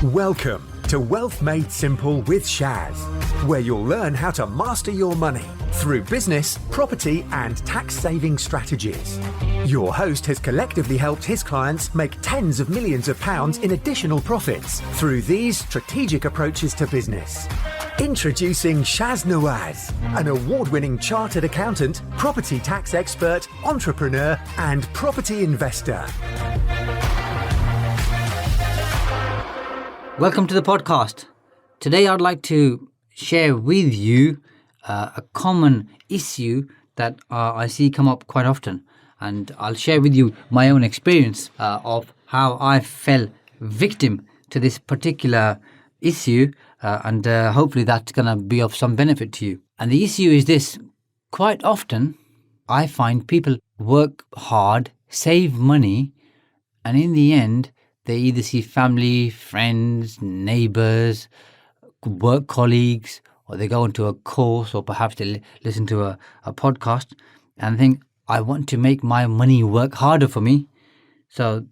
Welcome to Wealth Made Simple with Shaz, where you'll learn how to master your money through business, property, and tax-saving strategies. Your host has collectively helped his clients make tens of millions of pounds in additional profits through these strategic approaches to business. Introducing Shaz Nawaz, an award-winning chartered accountant, property tax expert, entrepreneur, and property investor. Welcome to the podcast. Today I'd like to share with you a common issue that I see come up quite often, and I'll share with you my own experience of how I fell victim to this particular issue, and hopefully that's going to be of some benefit to you. And the issue is this: quite often I find people work hard, save money, and in the end they either see family, friends, neighbours, work colleagues, or they go into a course, or perhaps they listen to a podcast and think, I want to make my money work harder for me. So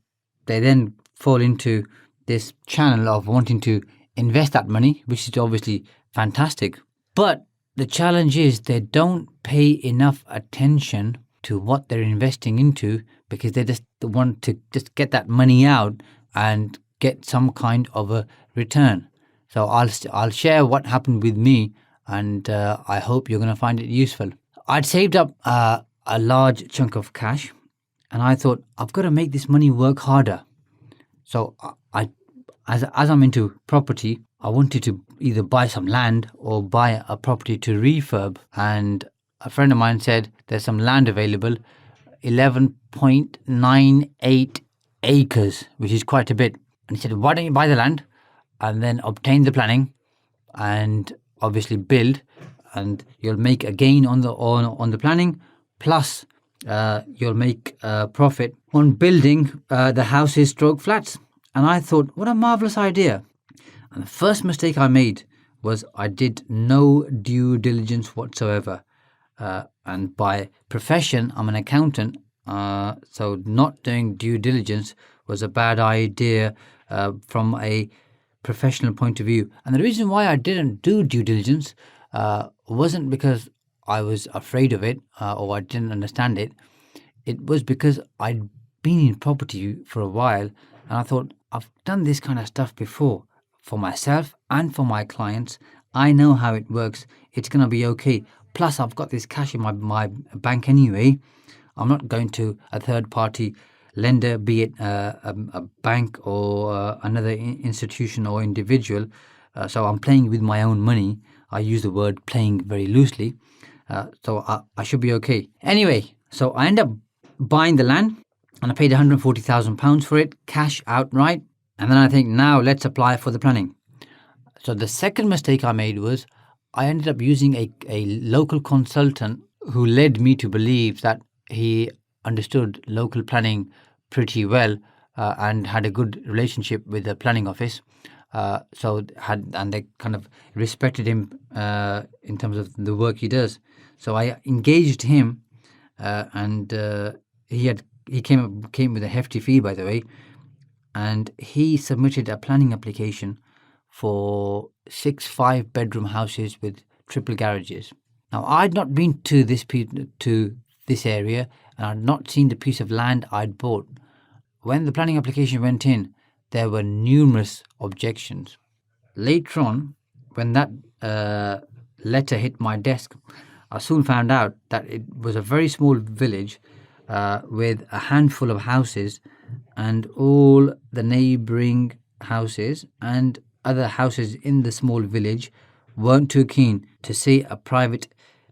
they then fall into this channel of wanting to invest that money, which is obviously fantastic. But the challenge is they don't pay enough attention to what they're investing into, because they just want to just get that money out and get some kind of a return. So I'll share what happened with me, and I hope you're going to find it useful. I'd saved up a large chunk of cash, and I thought, I've got to make this money work harder. So as I'm into property, I wanted to either buy some land or buy a property to refurb. And a friend of mine said there's some land available, 11.98 acres, which is quite a bit. And he said, why don't you buy the land and then obtain the planning and obviously build, and you'll make a gain on the planning, plus you'll make a profit on building the houses stroke flats. And I thought, what a marvellous idea. And the first mistake I made was I did no due diligence whatsoever. And by profession, I'm an accountant. So not doing due diligence was a bad idea from a professional point of view. And the reason why I didn't do due diligence wasn't because I was afraid of it or I didn't understand it. It was because I'd been in property for a while, and I thought, I've done this kind of stuff before for myself and for my clients. I know how it works. It's going to be okay. Plus, I've got this cash in my bank anyway. I'm not going to a third-party lender, be it a bank or another institution or individual. So I'm playing with my own money. I use the word playing very loosely. So I should be okay. Anyway, so I end up buying the land, and I paid £140,000 for it, cash outright. And then I think, now let's apply for the planning. So the second mistake I made was I ended up using a local consultant who led me to believe that he understood local planning pretty well and had a good relationship with the planning office. And they kind of respected him in terms of the work he does. So I engaged him, and he came with a hefty fee, by the way, and he submitted a planning application for 6 5-bedroom houses with triple garages. Now, I'd not been to this area, and I'd not seen the piece of land I'd bought. When the planning application went in, there were numerous objections. Later on, when that letter hit my desk, I soon found out that it was a very small village with a handful of houses, and all the neighbouring houses and other houses in the small village weren't too keen to see a private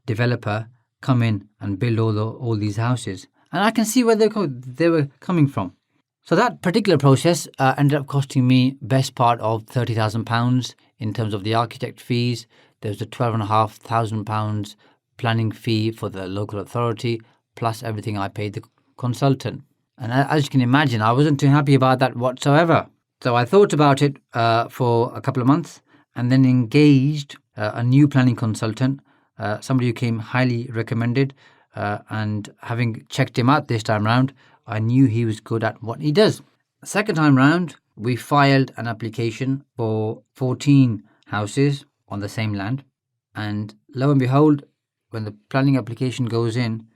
developer come in and build all these houses. And I can see where they were coming from. So that particular process ended up costing me best part of £30,000 in terms of the architect fees. There was a £12,500 planning fee for the local authority, plus everything I paid the consultant. And as you can imagine, I wasn't too happy about that whatsoever. So I thought about it for a couple of months, and then engaged a new planning consultant, somebody who came highly recommended, and having checked him out this time round, I knew he was good at what he does. Second time round, we filed an application for 14 houses on the same land. And lo and behold, when the planning application goes in,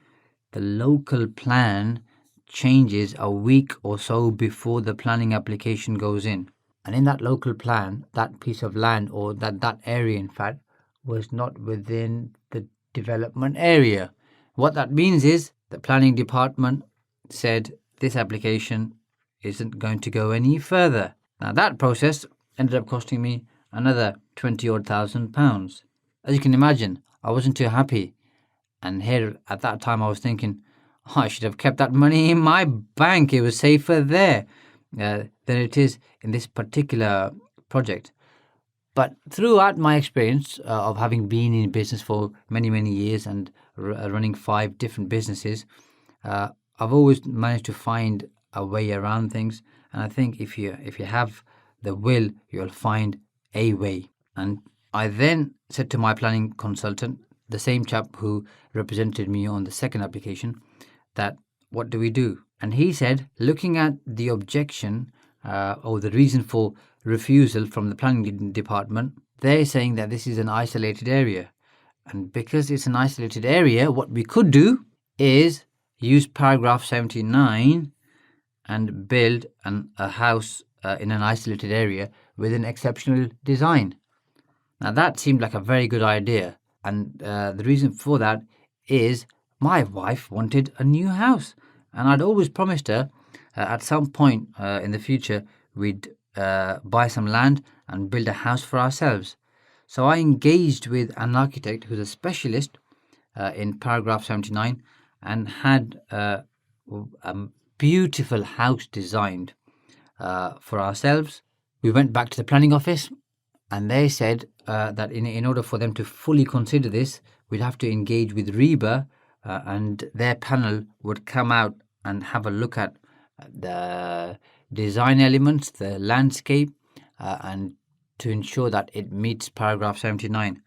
the local plan changes a week or so before the planning application goes in. And in that local plan, that piece of land, or that area in fact, was not within the development area. What that means is the planning department said this application isn't going to go any further. Now that process ended up costing me another 20 odd £1,000. As you can imagine, I wasn't too happy. And here at that time I was thinking, I should have kept that money in my bank. It was safer there than it is in this particular project. But throughout my experience of having been in business for many, many years and running 5 different businesses, I've always managed to find a way around things. And I think if you have the will, you'll find a way. And I then said to my planning consultant, the same chap who represented me on the second application, that what do we do? And he said, looking at the objection or the reason for refusal from the planning department, they're saying that this is an isolated area. And because it's an isolated area, what we could do is use paragraph 79 and build a house in an isolated area with an exceptional design. Now that seemed like a very good idea. And the reason for that is my wife wanted a new house. And I'd always promised her at some point in the future we'd buy some land and build a house for ourselves. So I engaged with an architect who's a specialist in paragraph 79 and had a beautiful house designed for ourselves. We went back to the planning office and they said that in order for them to fully consider this, we'd have to engage with REBA and their panel would come out and have a look at the design elements, the landscape, and to ensure that it meets paragraph 79.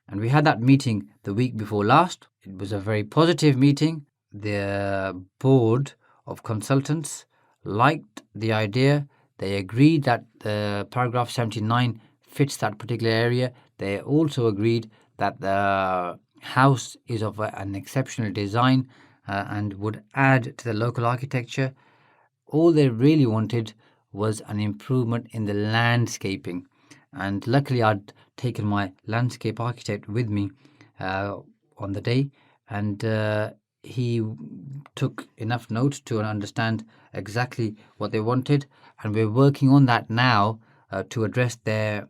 And we had that meeting the week before last. It was a very positive meeting. The board of consultants liked the idea. They agreed that the paragraph 79 fits that particular area. They also agreed that the house is of an exceptional design and would add to the local architecture. All they really wanted was an improvement in the landscaping. And luckily I'd taken my landscape architect with me on the day, and he took enough notes to understand exactly what they wanted, and we're working on that now to address their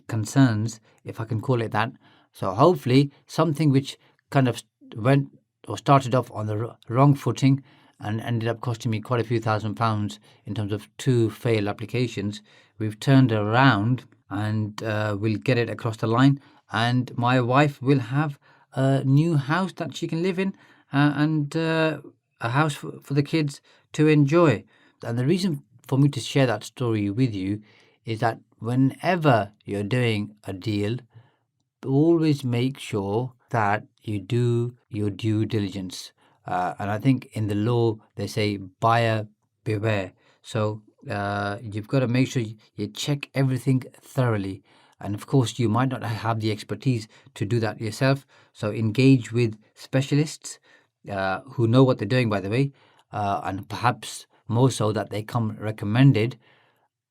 concerns, if I can call it that. So hopefully something which kind of went or started off on the wrong footing and ended up costing me quite a few £1,000s in terms of 2 failed applications, we've turned around and we'll get it across the line, and my wife will have a new house that she can live in and a house for the kids to enjoy. And the reason for me to share that story with you is that whenever you're doing a deal, always make sure that you do your due diligence. And I think in the law, they say buyer beware. So you've got to make sure you check everything thoroughly. And of course, you might not have the expertise to do that yourself. So engage with specialists who know what they're doing, by the way, and perhaps more so that they come recommended.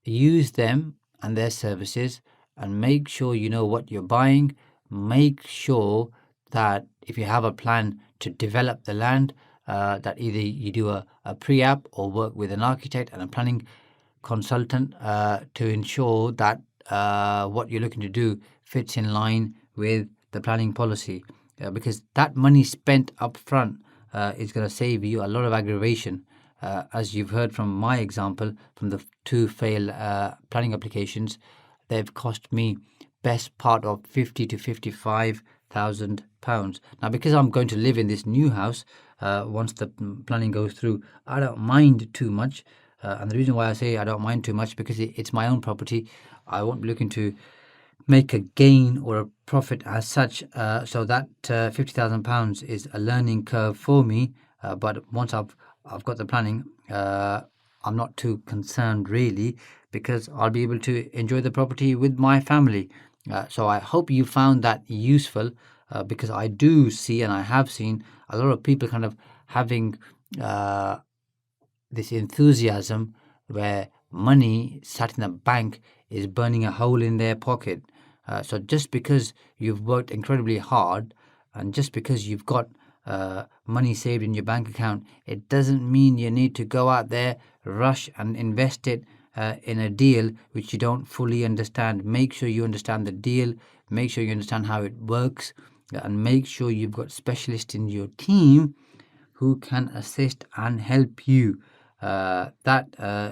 Use them and their services and make sure you know what you're buying. Make sure that if you have a plan to develop the land, that either you do a pre-app or work with an architect and a planning consultant to ensure that what you're looking to do fits in line with the planning policy, because that money spent up front is going to save you a lot of aggravation. As you've heard from my example, from the 2 failed planning applications, they've cost me best part of £50,000 to £55,000. Now, because I'm going to live in this new house once the planning goes through, I don't mind too much. And the reason why I say I don't mind too much, because it's my own property. I won't be looking to make a gain or a profit as such. So that £50,000 is a learning curve for me. But once I've got the planning, I I'm not too concerned really, because I'll be able to enjoy the property with my family. So I hope you found that useful, because I do see, and I have seen a lot of people kind of having this enthusiasm where money sat in the bank is burning a hole in their pocket. So just because you've worked incredibly hard, and just because you've got money saved in your bank account, it doesn't mean you need to go out there, rush and invest it in a deal which you don't fully understand. Make sure you understand the deal, make sure you understand how it works, and make sure you've got specialists in your team who can assist and help you. That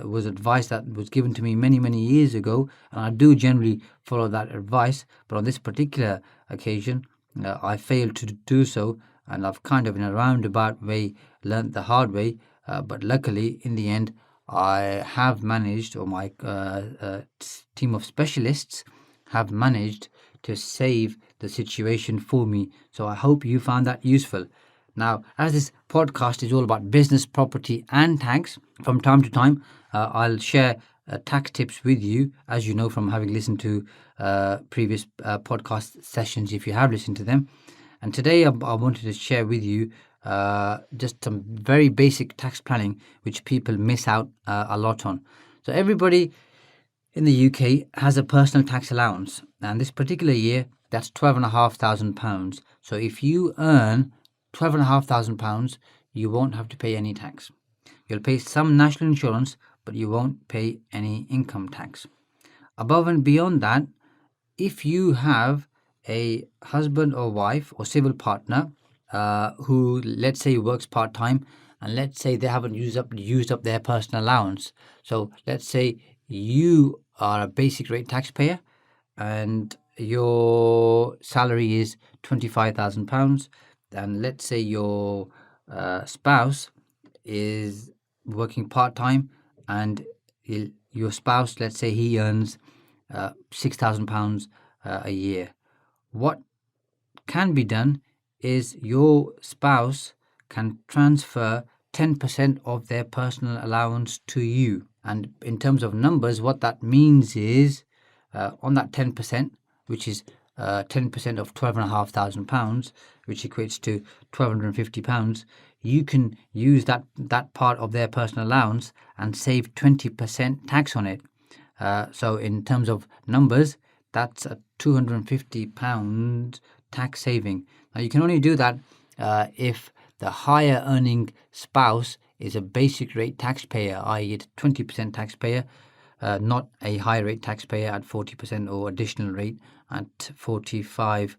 was advice that was given to me many, many years ago, and I do generally follow that advice. But on this particular occasion, I failed to do so, and I've kind of in a roundabout way learnt the hard way. But luckily, in the end, I have managed, or my team of specialists have managed to save the situation for me. So I hope you found that useful. Now, as this podcast is all about business, property, and tax, from time to time, I'll share tax tips with you, as you know from having listened to previous podcast sessions, if you have listened to them. And today, I wanted to share with you just some very basic tax planning, which people miss out a lot on. So everybody in the UK has a personal tax allowance, and this particular year, that's £12,500. So if you earn £12,500, you won't have to pay any tax. You'll pay some national insurance, but you won't pay any income tax. Above and beyond that, if you have a husband or wife or civil partner who, let's say, works part-time, and let's say they haven't used up their personal allowance. So let's say you are a basic rate taxpayer and your salary is £25,000, and let's say your spouse is working part-time, and your spouse, let's say he earns £6,000 a year. What can be done is your spouse can transfer 10% of their personal allowance to you. And in terms of numbers, what that means is on that 10%, which is 10% of £12,500, which equates to £1,250, you can use that part of their personal allowance and save 20% tax on it. So in terms of numbers, that's a £250 tax saving. Now you can only do that if the higher earning spouse is a basic rate taxpayer, i.e. it's 20% taxpayer, not a high rate taxpayer at 40% or additional rate at 45%.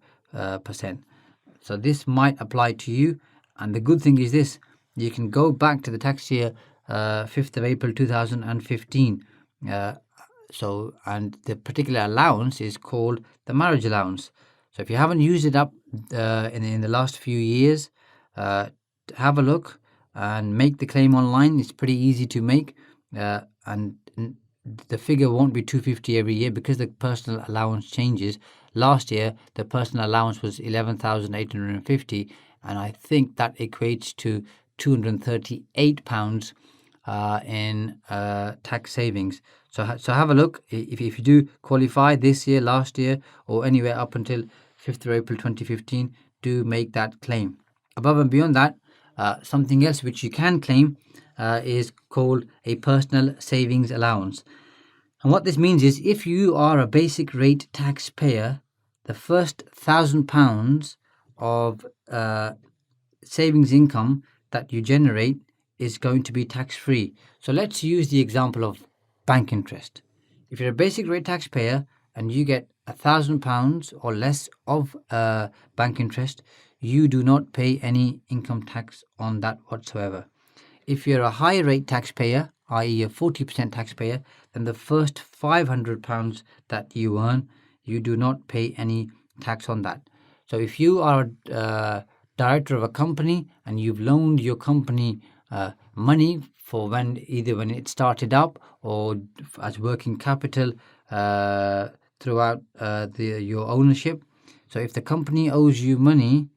So this might apply to you. And the good thing is this: you can go back to the tax year 5th of April 2015. And the particular allowance is called the marriage allowance. So if you haven't used it up in the last few years, have a look and make the claim online. It's pretty easy to make, and the figure won't be 250 every year because the personal allowance changes. Last year, the personal allowance was 11,850, and I think that equates to £238 in tax savings. So have a look. If you do qualify this year, last year, or anywhere up until 5th of April 2015, do make that claim. Above and beyond that, something else which you can claim is called a personal savings allowance. And what this means is if you are a basic rate taxpayer, the first £1,000 of savings income that you generate is going to be tax-free. So let's use the example of bank interest. If you're a basic rate taxpayer and you get £1,000 or less of bank interest, you do not pay any income tax on that whatsoever. If you're a high rate taxpayer, i.e. a 40% taxpayer, then the first £500 that you earn, you do not pay any tax on that. So if you are a director of a company and you've loaned your company money for when it started up or as working capital throughout your ownership. So if the company owes you money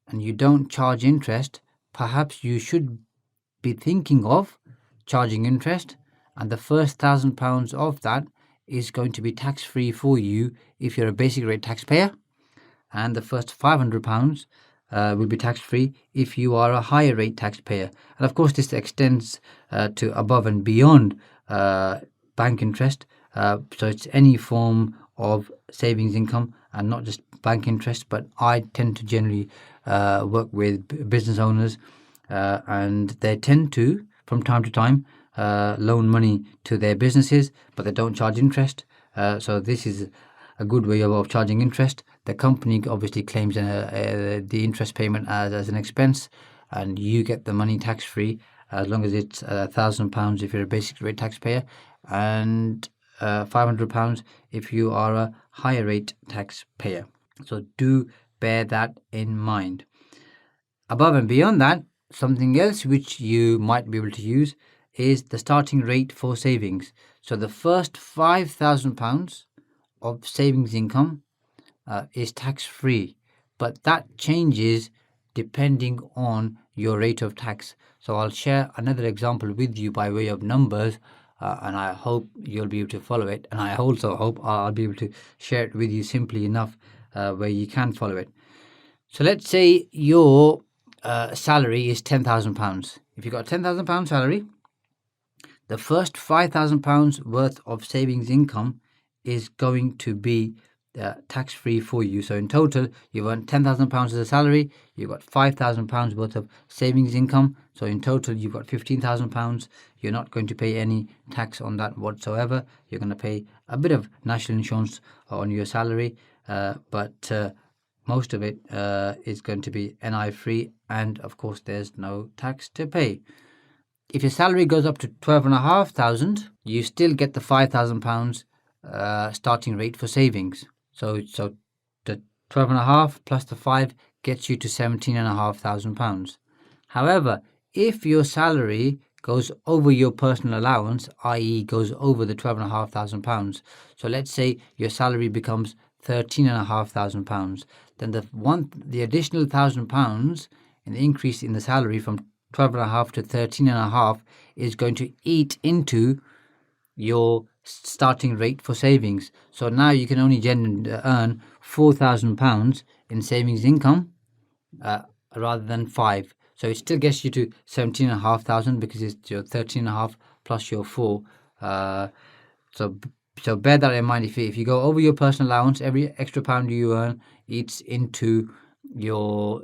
and you don't charge interest, perhaps you should be thinking of charging interest, and the first £1,000 of that is going to be tax-free for you if you're a basic rate taxpayer, and the first £500 will be tax-free if you are a higher rate taxpayer. And of course, this extends to above and beyond bank interest. So it's any form of savings income and not just bank interest. But I tend to generally work with business owners, and they tend to, from time to time, loan money to their businesses, but they don't charge interest. So this is a good way of charging interest. The company obviously claims the interest payment as an expense, and you get the money tax-free as long as it's £1,000 if you're a basic rate taxpayer, and £500 if you are a higher rate taxpayer. So do bear that in mind. Above and beyond that, something else which you might be able to use is the starting rate for savings. So the first £5,000 of savings income is tax-free, but that changes depending on your rate of tax. So I'll share another example with you by way of numbers, and I hope you'll be able to follow it, and I also hope I'll be able to share it with you simply enough where you can follow it. So let's say your salary is £10,000. If you've got a £10,000 salary, the first £5,000 worth of savings income is going to be tax-free for you. So in total, you've earned £10,000 as a salary, you've got £5,000 worth of savings income. So in total, you've got £15,000. You're not going to pay any tax on that whatsoever. You're going to pay a bit of national insurance on your salary, but most of it is going to be NI-free, and of course, there's no tax to pay. If your salary goes up to £12,500, you still get the £5,000 starting rate for savings. So the 12.5 plus the 5 gets you to £17,500. However, if your salary goes over your personal allowance, i.e. goes over the £12,500, so let's say your salary becomes £13,500, then the additional £1,000 in the increase in the salary from 12.5 to 13.5 is going to eat into your starting rate for savings. So now you can only earn £4,000 in savings income rather than 5. So it still gets you to 17,500 because it's your 13.5 plus your 4. So bear that in mind. If you go over your personal allowance, every extra pound you earn eats into your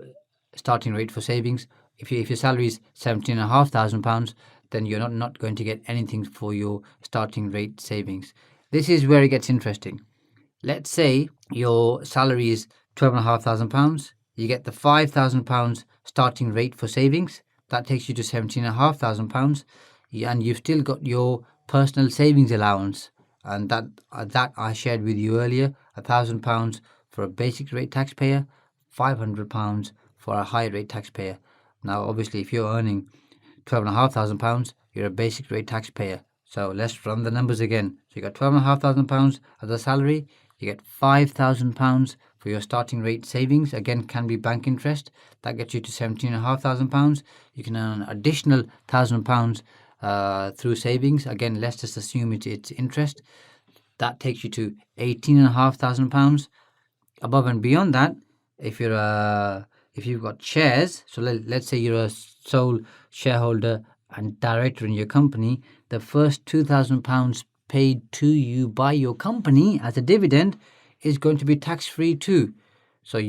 starting rate for savings. If your salary is £17,500, then you're not going to get anything for your starting rate savings. This is where it gets interesting. Let's say your salary is £12,500. You get the £5,000 starting rate for savings. That takes you to £17,500, and you've still got your personal savings allowance, and that I shared with you earlier, £1,000 for a basic rate taxpayer, £500 for a high rate taxpayer. Now, obviously, if you're earning £12,500, you're a basic rate taxpayer. So let's run the numbers again. So you got £12,500 as a salary. You get £5,000 for your starting rate savings. Again, can be bank interest. That gets you to £17,500. You can earn an additional £1,000 through savings. Again, let's just assume it's interest. That takes you to £18,500. Above and beyond that, if you've got shares, so let's say you're a sole shareholder and director in your company, the first £2,000 paid to you by your company as a dividend is going to be tax-free too. So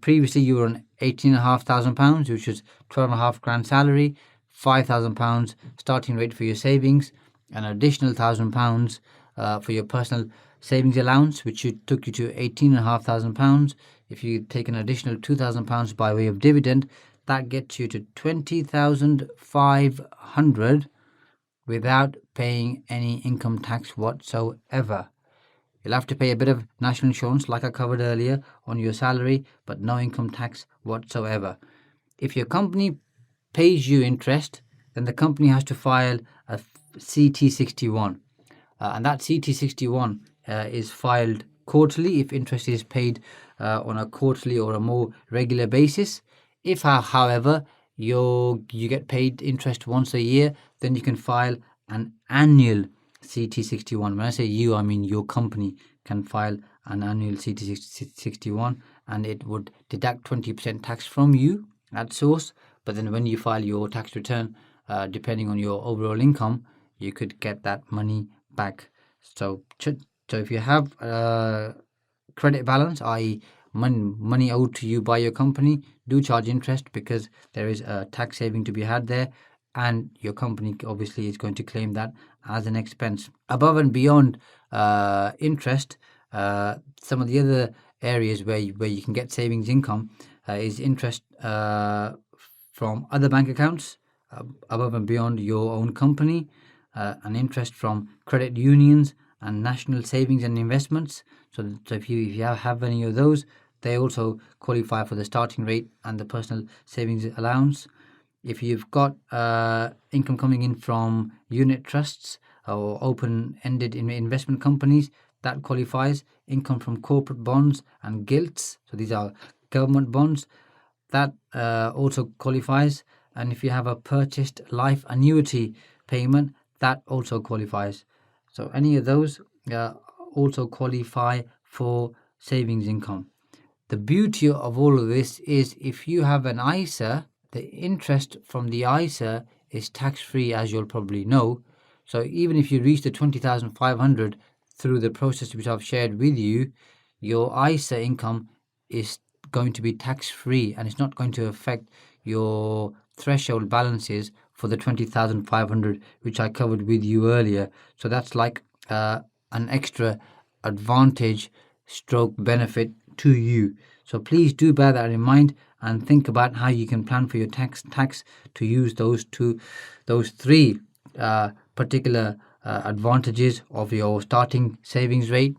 previously you were on £18,500, which was 12.5 grand salary, £5,000 starting rate for your savings, an additional £1,000 for your personal savings allowance, which took you to £18,500. If you take an additional £2,000 by way of dividend, that gets you to £20,500 without paying any income tax whatsoever. You'll have to pay a bit of national insurance, like I covered earlier, on your salary, but no income tax whatsoever. If your company pays you interest, then the company has to file a CT61. And that CT61 is filed quarterly if interest is paid on a quarterly or a more regular basis. If, however, you get paid interest once a year, then you can file an annual CT61. When I say you, I mean your company can file an annual CT61, and it would deduct 20% tax from you at source. But then when you file your tax return, depending on your overall income, you could get that money back. So if you have credit balance, i.e. money owed to you by your company, do charge interest, because there is a tax saving to be had there, and your company obviously is going to claim that as an expense. Above and beyond interest, some of the other areas where you can get savings income is interest from other bank accounts above and beyond your own company, and interest from credit unions and national savings and investments. So if you have any of those, they also qualify for the starting rate and the personal savings allowance. If you've got income coming in from unit trusts or open-ended investment companies, that qualifies. Income from corporate bonds and gilts, so these are government bonds, that also qualifies. And if you have a purchased life annuity payment, that also qualifies. So any of those also qualify for savings income. The beauty of all of this is if you have an ISA, the interest from the ISA is tax-free, as you'll probably know. So even if you reach the 20,500 through the process which I've shared with you, your ISA income is going to be tax-free, and it's not going to affect your threshold balances for the 20,500 which I covered with you earlier. So that's like an extra advantage stroke benefit to you. So please do bear that in mind and think about how you can plan for your tax to use those three particular advantages of your starting savings rate,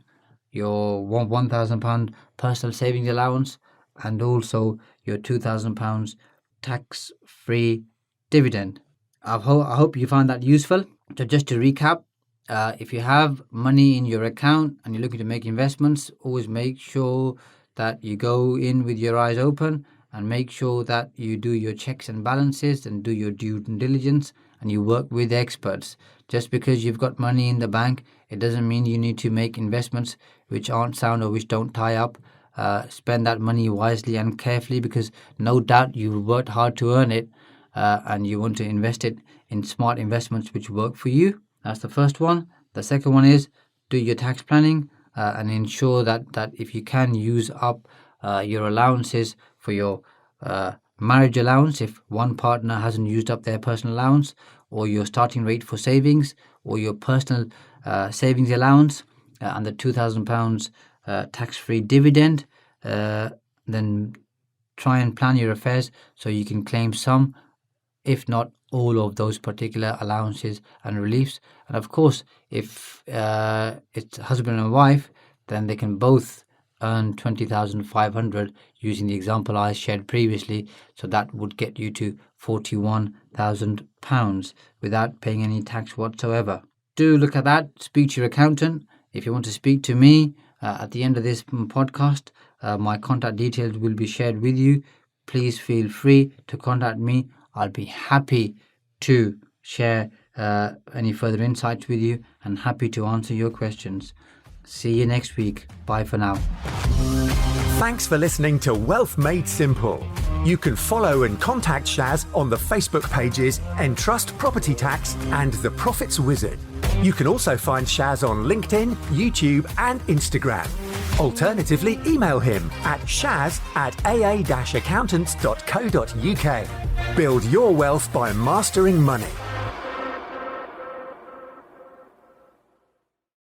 your £1,000 personal savings allowance, and also your £2,000 tax-free dividend. I hope you found that useful. So just to recap, if you have money in your account and you're looking to make investments, always make sure that you go in with your eyes open and make sure that you do your checks and balances and do your due diligence, and you work with experts. Just because you've got money in the bank, it doesn't mean you need to make investments which aren't sound or which don't tie up. Spend that money wisely and carefully, because no doubt you've worked hard to earn it, and you want to invest it in smart investments which work for you. That's the first one. The second one is do your tax planning and ensure that if you can use up your allowances for your marriage allowance, if one partner hasn't used up their personal allowance, or your starting rate for savings, or your personal savings allowance, and the £2,000 tax-free dividend, then try and plan your affairs so you can claim some, if not all, of those particular allowances and reliefs. And of course, if it's husband and wife, then they can both earn 20,500 using the example I shared previously. So that would get you to £41,000 without paying any tax whatsoever. Do look at that. Speak to your accountant. If you want to speak to me at the end of this podcast, my contact details will be shared with you. Please feel free to contact me. I'll be happy to share any further insights with you and happy to answer your questions. See you next week. Bye for now. Thanks for listening to Wealth Made Simple. You can follow and contact Shaz on the Facebook pages Entrust Property Tax and The Profits Wizard. You can also find Shaz on LinkedIn, YouTube and Instagram. Alternatively, email him at shaz@aa-accountants.co.uk. Build your wealth by mastering money.